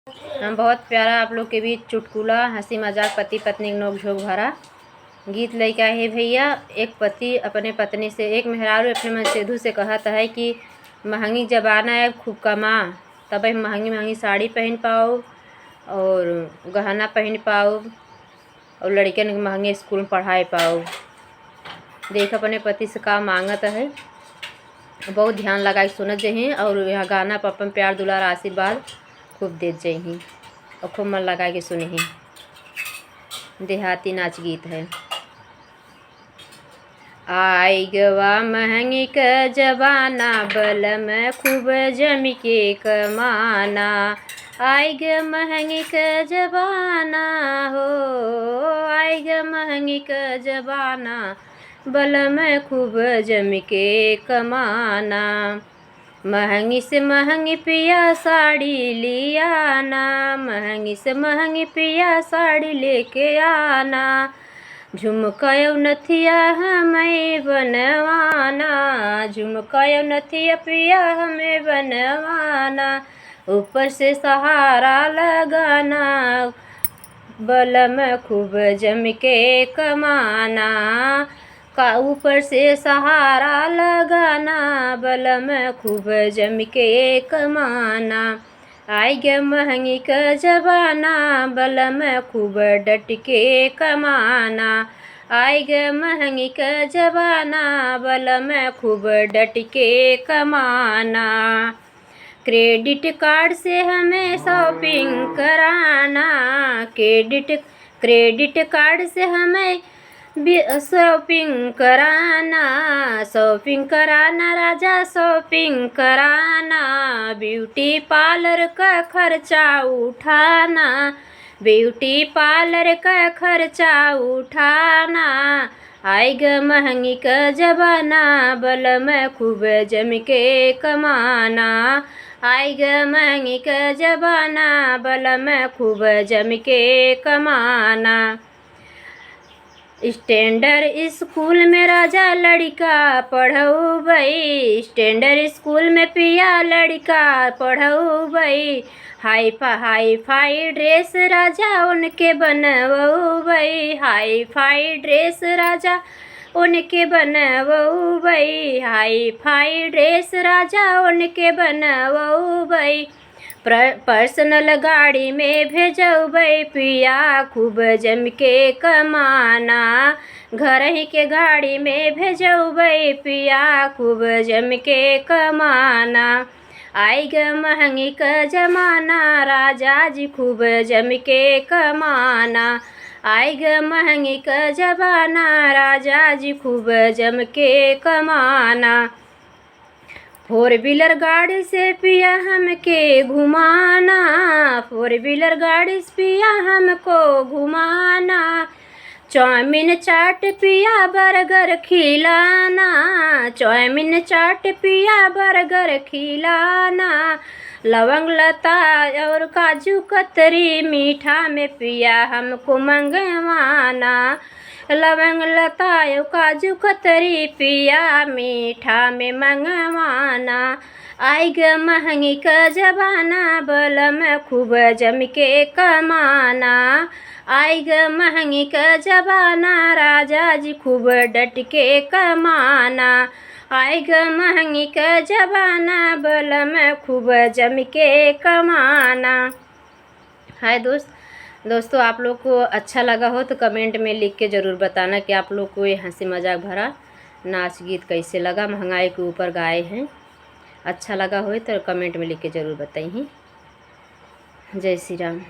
हम बहुत प्यारा आप लोग के बीच चुटकुला हंसी मजाक पति पत्नी नोक झोंक भरा गीत लेके आए है भैया। एक पति अपने पत्नी से, एक मेहरारू अपने मन सेधु से कहता है कि महंगी जमाना है, खूब कमा तब महंगी महंगी साड़ी पहन पाओ और गहना पहन पाओ और लड़कियन के महंगे स्कूल में पढ़ाए पाओ। देख अपने पति से का मांगत है, बहुत ध्यान लगा के सुनत जही और यहाँ गाना पर अपन प्यार दुलार आशीर्वाद खूब देत जही और खूब मन लगा के सुनही। देहाती नाच गीत है। आई गवा महंगी क जबाना बल में खूब जम के कमाना। आई ग महंगी क जबाना हो, आई ग महंगी क जबाना बल में खूब जम के कमाना। महंगी से महंगी पिया साड़ी लिया ना, महंगी से महंगी पिया साड़ी लेके आना। झुमकायो नथिया हमें बनवाना, झुमकायो नथिया पिया हमें बनवाना। ऊपर से सहारा लगाना बल में खूब जम के कमाना। का ऊपर से सहारा लगाना बल में खूब जम के कमाना। आई ग महंगी क जबाना बल में खूब डट के कमाना। आई ग महंगी क जबाना बल में खूब डट के कमाना। क्रेडिट कार्ड से हमें शॉपिंग कराना, क्रेडिट कार्ड से हमें शॉपिंग कराना। शॉपिंग कराना राजा शॉपिंग कराना। ब्यूटी पार्लर का खर्चा उठाना, ब्यूटी पार्लर का खर्चा उठाना। आई ग महंगी क जबाना बल में खूब जम के कमाना। आई ग महंगी क जबाना बल में खूब जम के कमाना। स्टैंडर्ड स्कूल में राजा लड़का पढ़ऊ बई, स्टैंडर्ड स्कूल में पिया लड़का पढ़ऊ बई। हाई फाई ड्रेस राजा उनके बनवऊ बई, हाई फाई ड्रेस राजा उनके बनवऊ बई, हाई फाई ड्रेस राजा उनके बनवऊ बई। पर्सनल गाड़ी में भेजबै पिया खूब जम के कमाना। घर ही के गाड़ी में भेजबै पिया खूब जम के कमाना। आई ग महंगी क जमाना राजा जी खूब जम के कमाना। आई ग महंगी क जमाना राजा जी खूब जम के कमाना। फोर व्हीलर गाड़ी से पिया हमके घुमाना, फोर व्हीलर गाड़ी से पिया हमको घुमाना। चाउमीन चाट पिया बर्गर खिलाना, चाउमीन चाट पिया बर्गर खिलाना। लवंग लता और काजू कतरी मीठा में पिया हमको मंगवाना। लवंग लता और काजू कतरी पिया मीठा में मंगवाना। आई ग महंगी क जबाना बल में खूब जम के कमाना। आई ग महंगी क जबाना राजा जी खूब डट के कमाना। आई ग महंगी क जबाना बल में खूब जम के कमाना। हाय दोस्तों आप लोग को अच्छा लगा हो तो कमेंट में लिख के ज़रूर बताना कि आप लोग को ये हंसी मजाक भरा नाच गीत कैसे लगा। महंगाई के ऊपर गाए हैं, अच्छा लगा हो तो कमेंट में लिख के ज़रूर बताइए। जय श्री राम।